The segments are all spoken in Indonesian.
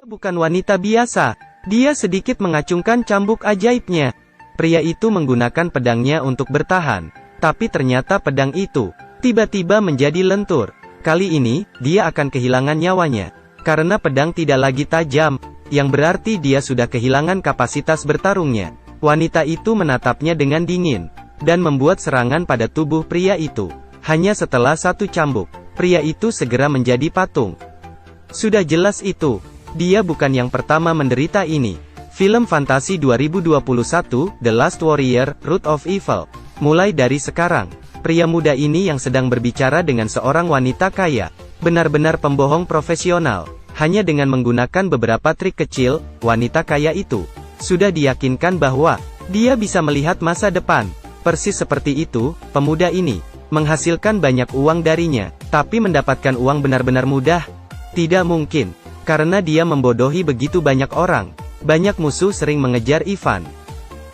Bukan wanita biasa. Dia sedikit mengacungkan cambuk ajaibnya. Pria itu menggunakan pedangnya untuk bertahan. Tapi ternyata pedang itu tiba-tiba menjadi lentur. Kali ini, dia akan kehilangan nyawanya. Karena pedang tidak lagi tajam, yang berarti dia sudah kehilangan kapasitas bertarungnya. Wanita itu menatapnya dengan dingin, dan membuat serangan pada tubuh pria itu. Hanya setelah satu cambuk, pria itu segera menjadi patung. Sudah jelas itu, dia bukan yang pertama menderita ini. Film fantasi 2021, The Last Warrior, Root of Evil. Mulai dari sekarang, pria muda ini yang sedang berbicara dengan seorang wanita kaya, benar-benar pembohong profesional. Hanya dengan menggunakan beberapa trik kecil, wanita kaya itu sudah diyakinkan bahwa dia bisa melihat masa depan. Persis seperti itu, pemuda ini menghasilkan banyak uang darinya, tapi mendapatkan uang benar-benar mudah? Tidak mungkin, karena dia membodohi begitu banyak orang. Banyak musuh sering mengejar Ivan.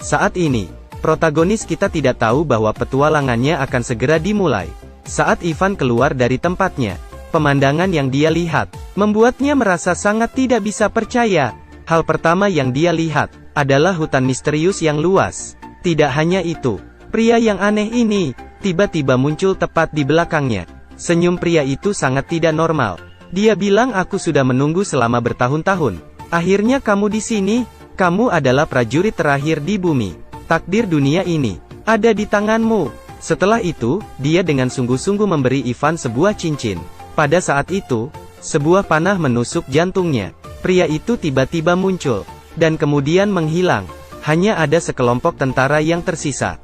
Saat ini, protagonis kita tidak tahu bahwa petualangannya akan segera dimulai. Saat Ivan keluar dari tempatnya, pemandangan yang dia lihat membuatnya merasa sangat tidak bisa percaya. Hal pertama yang dia lihat adalah hutan misterius yang luas. Tidak hanya itu, pria yang aneh ini tiba-tiba muncul tepat di belakangnya. Senyum pria itu sangat tidak normal. Dia bilang, "Aku sudah menunggu selama bertahun-tahun. Akhirnya kamu di sini. Kamu adalah prajurit terakhir di bumi. Takdir dunia ini ada di tanganmu." Setelah itu, dia dengan sungguh-sungguh memberi Ivan sebuah cincin. Pada saat itu, sebuah panah menusuk jantungnya. Pria itu tiba-tiba muncul, dan kemudian menghilang. Hanya ada sekelompok tentara yang tersisa.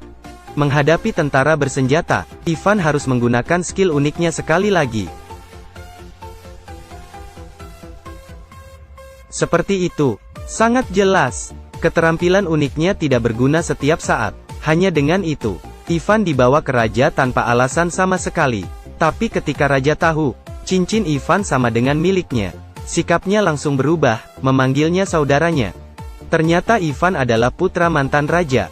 Menghadapi tentara bersenjata, Ivan harus menggunakan skill uniknya sekali lagi. Seperti itu, sangat jelas. Keterampilan uniknya tidak berguna setiap saat. Hanya dengan itu, Ivan dibawa ke raja tanpa alasan sama sekali. Tapi ketika raja tahu, cincin Ivan sama dengan miliknya, sikapnya langsung berubah, memanggilnya saudaranya. Ternyata Ivan adalah putra mantan raja.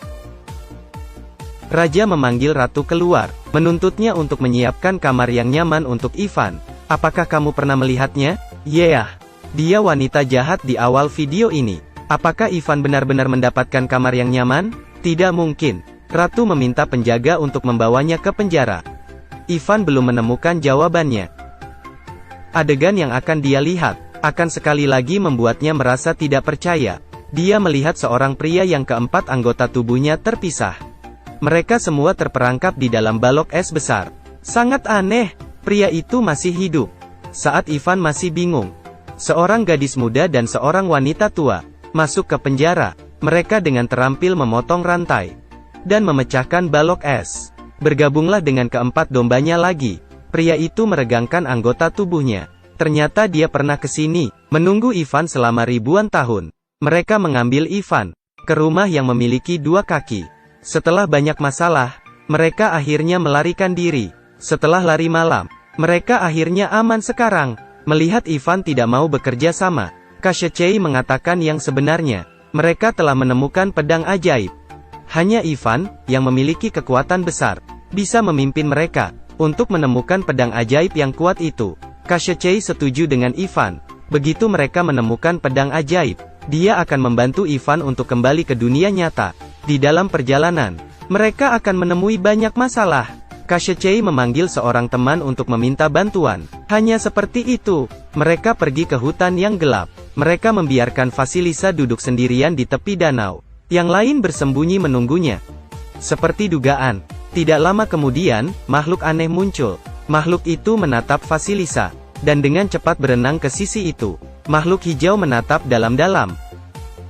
Raja memanggil ratu keluar, menuntutnya untuk menyiapkan kamar yang nyaman untuk Ivan. Apakah kamu pernah melihatnya? Yeah, dia wanita jahat di awal video ini. Apakah Ivan benar-benar mendapatkan kamar yang nyaman? Tidak mungkin. Ratu meminta penjaga untuk membawanya ke penjara. Ivan belum menemukan jawabannya. Adegan yang akan dia lihat akan sekali lagi membuatnya merasa tidak percaya. Dia melihat seorang pria yang keempat anggota tubuhnya terpisah. Mereka semua terperangkap di dalam balok es besar. Sangat aneh, pria itu masih hidup. Saat Ivan masih bingung, seorang gadis muda dan seorang wanita tua masuk ke penjara. Mereka dengan terampil memotong rantai dan memecahkan balok es. Bergabunglah dengan keempat dombanya lagi. Pria itu meregangkan anggota tubuhnya. Ternyata dia pernah ke sini, menunggu Ivan selama ribuan tahun. Mereka mengambil Ivan ke rumah yang memiliki dua kaki. Setelah banyak masalah, mereka akhirnya melarikan diri. Setelah lari malam, mereka akhirnya aman sekarang. Melihat Ivan tidak mau bekerja sama, Kashechei mengatakan yang sebenarnya. Mereka telah menemukan pedang ajaib. Hanya Ivan, yang memiliki kekuatan besar, bisa memimpin mereka untuk menemukan pedang ajaib yang kuat itu. Kashechei setuju dengan Ivan. Begitu mereka menemukan pedang ajaib, dia akan membantu Ivan untuk kembali ke dunia nyata. Di dalam perjalanan, mereka akan menemui banyak masalah. Kashechei memanggil seorang teman untuk meminta bantuan. Hanya seperti itu, mereka pergi ke hutan yang gelap. Mereka membiarkan Vasilisa duduk sendirian di tepi danau. Yang lain bersembunyi menunggunya. Seperti dugaan, tidak lama kemudian, makhluk aneh muncul. Makhluk itu menatap Vasilisa, dan dengan cepat berenang ke sisi itu. Makhluk hijau menatap dalam-dalam.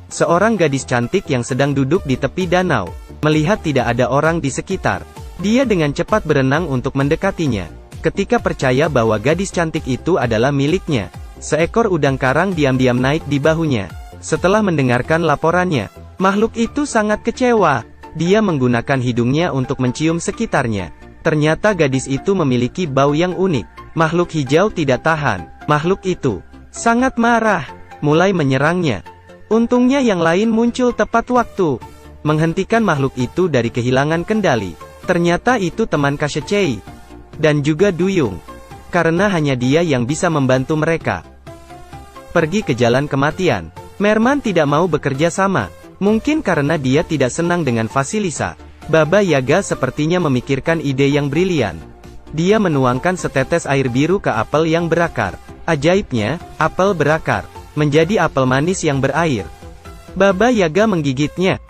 Seorang gadis cantik yang sedang duduk di tepi danau, melihat tidak ada orang di sekitar. Dia dengan cepat berenang untuk mendekatinya. Ketika percaya bahwa gadis cantik itu adalah miliknya, seekor udang karang diam-diam naik di bahunya. Setelah mendengarkan laporannya, makhluk itu sangat kecewa. Dia menggunakan hidungnya untuk mencium sekitarnya. Ternyata gadis itu memiliki bau yang unik. Makhluk hijau tidak tahan. Makhluk itu sangat marah, mulai menyerangnya. Untungnya yang lain muncul tepat waktu, menghentikan makhluk itu dari kehilangan kendali. Ternyata itu teman Kashechei, dan juga Duyung, karena hanya dia yang bisa membantu mereka. pergi ke jalan kematian. Merman tidak mau bekerja sama. Mungkin karena dia tidak senang dengan Vasilisa. Baba Yaga sepertinya memikirkan ide yang brilian. Dia menuangkan setetes air biru ke apel yang berakar. Ajaibnya, apel berakar menjadi apel manis yang berair. Baba Yaga menggigitnya.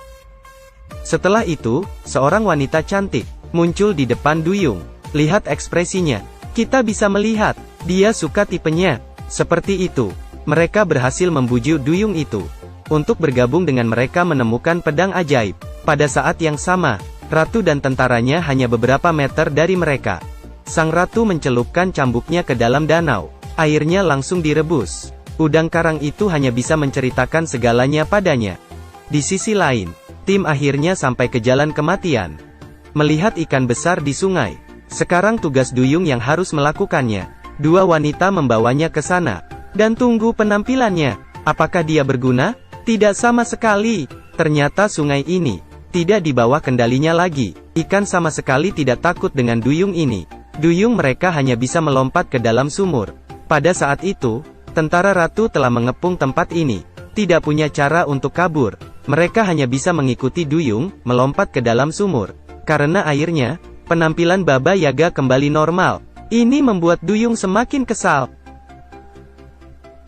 Setelah itu, seorang wanita cantik muncul di depan duyung. Lihat ekspresinya. Kita bisa melihat, dia suka tipenya. Seperti itu, mereka berhasil membujuk duyung itu untuk bergabung dengan mereka menemukan pedang ajaib. Pada saat yang sama, ratu dan tentaranya hanya beberapa meter dari mereka. Sang ratu mencelupkan cambuknya ke dalam danau. Airnya langsung direbus. Udang karang itu hanya bisa menceritakan segalanya padanya. Di sisi lain, tim akhirnya sampai ke jalan kematian. Melihat ikan besar di sungai. Sekarang tugas duyung yang harus melakukannya. Dua wanita membawanya ke sana. Dan tunggu penampilannya. Apakah dia berguna? Tidak sama sekali. Ternyata sungai ini tidak di bawah kendalinya lagi. Ikan sama sekali tidak takut dengan duyung ini. Duyung mereka hanya bisa melompat ke dalam sumur. Pada saat itu, tentara ratu telah mengepung tempat ini. Tidak punya cara untuk kabur. Mereka hanya bisa mengikuti duyung, melompat ke dalam sumur. Karena airnya, penampilan Baba Yaga kembali normal. Ini membuat duyung semakin kesal.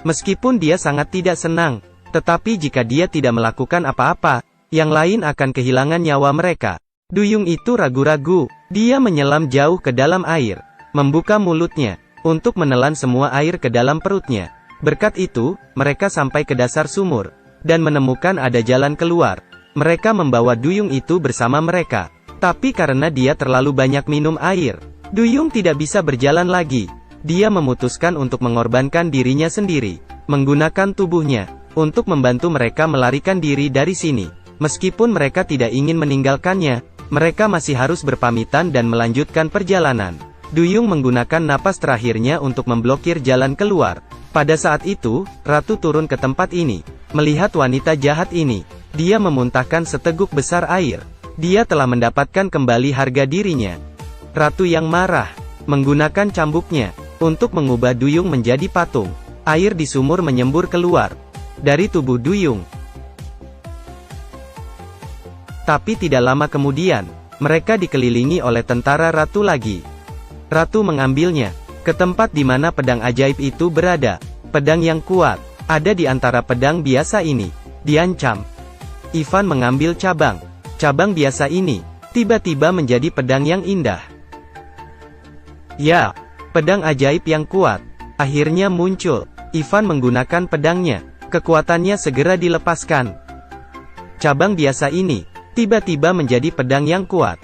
Meskipun dia sangat tidak senang, tetapi jika dia tidak melakukan apa-apa, yang lain akan kehilangan nyawa mereka. Duyung itu ragu-ragu. Dia menyelam jauh ke dalam air, membuka mulutnya, untuk menelan semua air ke dalam perutnya. Berkat itu, mereka sampai ke dasar sumur, dan menemukan ada jalan keluar. Mereka membawa duyung itu bersama mereka. Tapi karena dia terlalu banyak minum air, duyung tidak bisa berjalan lagi. Dia memutuskan untuk mengorbankan dirinya sendiri, menggunakan tubuhnya, untuk membantu mereka melarikan diri dari sini. Meskipun mereka tidak ingin meninggalkannya, mereka masih harus berpamitan dan melanjutkan perjalanan. Duyung menggunakan napas terakhirnya untuk memblokir jalan keluar. Pada saat itu, ratu turun ke tempat ini. Melihat wanita jahat ini, dia memuntahkan seteguk besar air. Dia telah mendapatkan kembali harga dirinya. Ratu yang marah, menggunakan cambuknya, untuk mengubah duyung menjadi patung. Air di sumur menyembur keluar dari tubuh duyung. Tapi tidak lama kemudian, mereka dikelilingi oleh tentara ratu lagi. Ratu mengambilnya ke tempat di mana pedang ajaib itu berada. Pedang yang kuat ada di antara pedang biasa ini. Diancam. Ivan mengambil cabang. Cabang biasa ini tiba-tiba menjadi pedang yang indah. Ya, pedang ajaib yang kuat akhirnya muncul. Ivan menggunakan pedangnya. Kekuatannya segera dilepaskan. Cabang biasa ini tiba-tiba menjadi pedang yang kuat.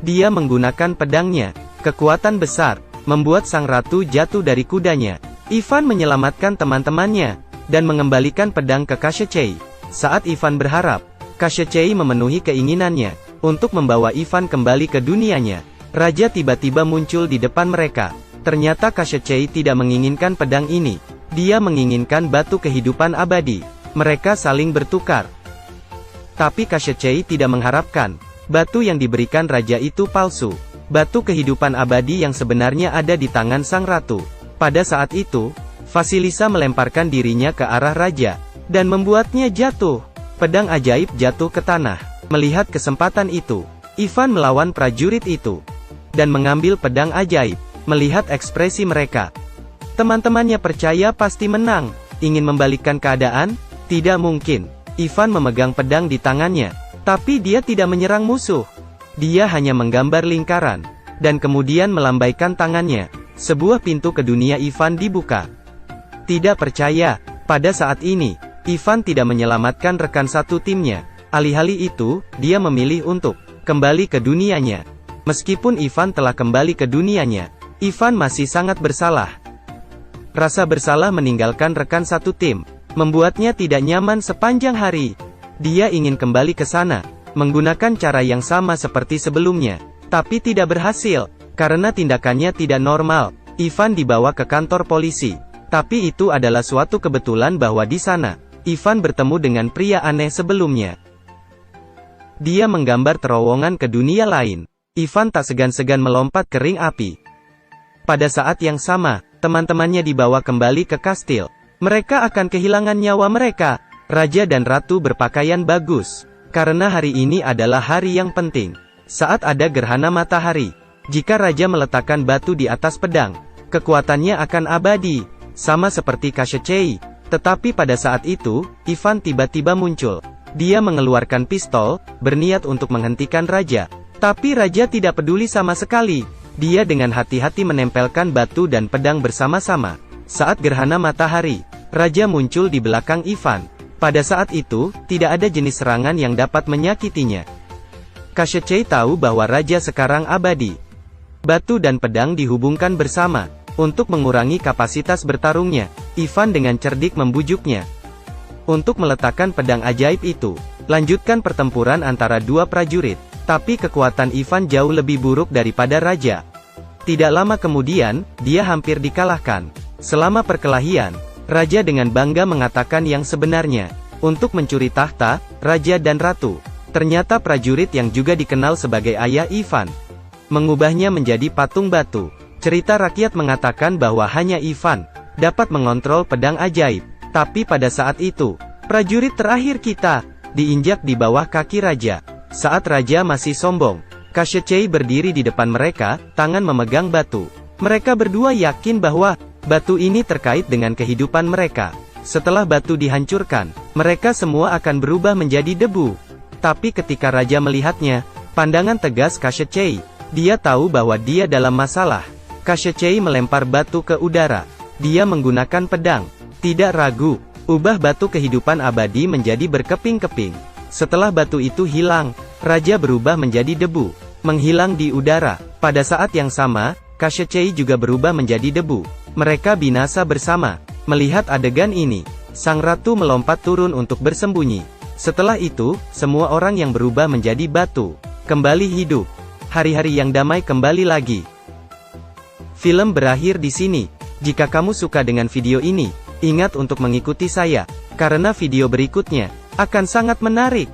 Dia menggunakan pedangnya. Kekuatan besar membuat sang ratu jatuh dari kudanya. Ivan menyelamatkan teman-temannya dan mengembalikan pedang ke Kashechei. Saat Ivan berharap Kashechei memenuhi keinginannya untuk membawa Ivan kembali ke dunianya, raja tiba-tiba muncul di depan mereka. Ternyata Kashechei tidak menginginkan pedang ini. Dia menginginkan batu kehidupan abadi. Mereka saling bertukar. Tapi Kashechei tidak mengharapkan batu yang diberikan raja itu palsu. Batu kehidupan abadi yang sebenarnya ada di tangan sang ratu. Pada saat itu, Vasilisa melemparkan dirinya ke arah raja dan membuatnya jatuh. Pedang ajaib jatuh ke tanah. Melihat kesempatan itu, Ivan melawan prajurit itu dan mengambil pedang ajaib. Melihat ekspresi mereka, teman-temannya percaya pasti menang. Ingin membalikkan keadaan? Tidak mungkin. Ivan memegang pedang di tangannya, tapi dia tidak menyerang musuh. Dia hanya menggambar lingkaran dan kemudian melambaikan tangannya. Sebuah pintu ke dunia Ivan dibuka. Tidak percaya, pada saat ini Ivan tidak menyelamatkan rekan satu timnya. Alih-alih itu, dia memilih untuk kembali ke dunianya. Meskipun Ivan telah kembali ke dunianya, Ivan masih sangat bersalah. Rasa bersalah meninggalkan rekan satu tim membuatnya tidak nyaman sepanjang hari. Dia ingin kembali ke sana, menggunakan cara yang sama seperti sebelumnya, tapi tidak berhasil. Karena tindakannya tidak normal, Ivan dibawa ke kantor polisi. Tapi itu adalah suatu kebetulan bahwa di sana Ivan bertemu dengan pria aneh sebelumnya. Dia menggambar terowongan ke dunia lain. Ivan tak segan-segan melompat ke ring api. Pada saat yang sama, teman-temannya dibawa kembali ke kastil. Mereka akan kehilangan nyawa mereka. Raja dan ratu berpakaian bagus. Karena hari ini adalah hari yang penting. Saat ada gerhana matahari. Jika raja meletakkan batu di atas pedang, kekuatannya akan abadi. Sama seperti Koshchei. Tetapi pada saat itu, Ivan tiba-tiba muncul. Dia mengeluarkan pistol, berniat untuk menghentikan raja. Tapi raja tidak peduli sama sekali. Dia dengan hati-hati menempelkan batu dan pedang bersama-sama. Saat gerhana matahari, raja muncul di belakang Ivan. Pada saat itu, tidak ada jenis serangan yang dapat menyakitinya. Koshchei tahu bahwa raja sekarang abadi. Batu dan pedang dihubungkan bersama. Untuk mengurangi kapasitas bertarungnya, Ivan dengan cerdik membujuknya untuk meletakkan pedang ajaib itu. Lanjutkan pertempuran antara dua prajurit. Tapi kekuatan Ivan jauh lebih buruk daripada raja. Tidak lama kemudian, dia hampir dikalahkan. Selama perkelahian, raja dengan bangga mengatakan yang sebenarnya. Untuk mencuri tahta, raja dan ratu. Ternyata prajurit yang juga dikenal sebagai ayah Ivan mengubahnya menjadi patung batu. Cerita rakyat mengatakan bahwa hanya Ivan dapat mengontrol pedang ajaib. Tapi pada saat itu, prajurit terakhir kita diinjak di bawah kaki raja. Saat raja masih sombong, Koshchei berdiri di depan mereka, tangan memegang batu. Mereka berdua yakin bahwa batu ini terkait dengan kehidupan mereka. Setelah batu dihancurkan, mereka semua akan berubah menjadi debu. Tapi ketika raja melihatnya, pandangan tegas Koshchei, dia tahu bahwa dia dalam masalah. Koshchei melempar batu ke udara. Dia menggunakan pedang. Tidak ragu, ubah batu kehidupan abadi menjadi berkeping-keping. Setelah batu itu hilang, raja berubah menjadi debu, menghilang di udara. Pada saat yang sama, Koshchei juga berubah menjadi debu. Mereka binasa bersama. Melihat adegan ini, sang ratu melompat turun untuk bersembunyi. Setelah itu, semua orang yang berubah menjadi batu kembali hidup. Hari-hari yang damai kembali lagi. Film berakhir di sini. Jika kamu suka dengan video ini, ingat untuk mengikuti saya, karena video berikutnya akan sangat menarik.